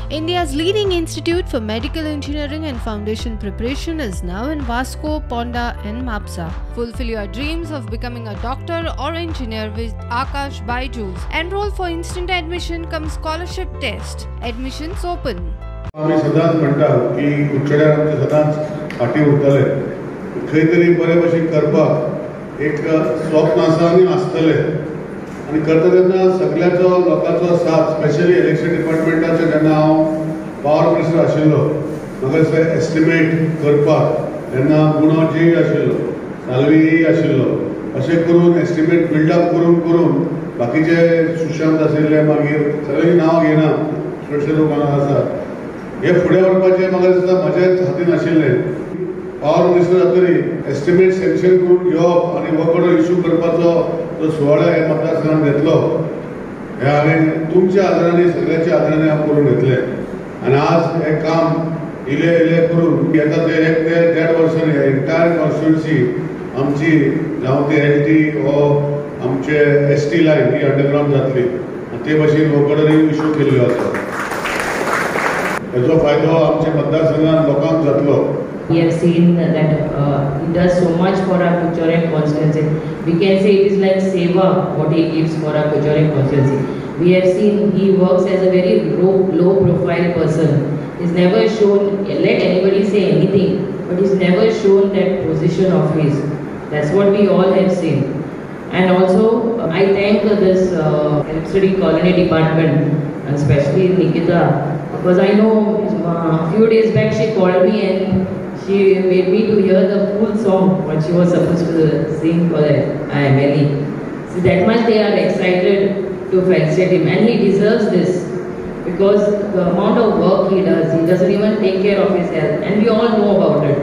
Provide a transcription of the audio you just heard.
India's leading institute for medical engineering and foundation preparation is now in Vasco, Ponda and Mapsa. Fulfill your dreams of becoming a doctor or engineer with Akash Byju's. Enroll for instant admission cum scholarship test. Admissions open. आम्ही सदांच म्हणतात की कुडचड्यार आमचे सदांच फाटी उरतले खंय तरी बरे भशेन करपाक एक स्वप्न आसा आनी आसतले आनी करता तेन्ना सगळ्याचो लोकांचो साथ स्पेशली इलेक्शन डिपार्टमेंटाचे जेन्ना हांव पावर मिनिस्टर आशिल्लो म्हाका दिसता एस्टिमेट करपाक तेन्ना गुणोजी आशिल्लो सालवी आशिल्लो अशें करून एस्टिमेट बिल्डअप करून करून बाकीचे सुशांत आशिल्ले मागीर सगळीं नांव घेना चडशे लोक हांगा आसात हे फुडें व्हरपाचें म्हाका दिसता म्हज्याच हातीन आशिल्लें पावर मिनिस्टर जातरी एस्टिमेट सँक्शन करून घेवप आनी हो कोडो इश्यू करपाचो जो सुवाळो हे मतदारसंघात घेतलो हे हांवें तुमच्या आदारांनी सगळ्यांच्या आदारांनी हांव करून घेतलें आनी आज हें काम इले इले करून येता ते एक ते 1.5 वर्सांनी एंटायर कॉन्स्टिट्युएन्सी आमची जावं ते LT वो आमचे ST लायन ही अंडरग्रावंड जातली आनी ते भाशेन हो कोडो इश्यू केल्लो आसा हेजो फायदो आमच्या मतदारसंघात लोकांक जातलो. We have seen that he does so much for our Curchorem constituency. We can say it is like seva what he gives for our Curchorem constituency. We have seen he works as a very low profile person. He's never shown, let anybody say anything, but he's never shown that position of his. That's what we all have seen. And also I thank this Electricity Colony department, especially Nikita, because I know a few days back she called me and she made me to hear the full song what she was supposed to sing for the MLE. So that much they are excited to felicitate him, and he deserves this because the amount of work he does, he doesn't even take care of his health, and we all know about it.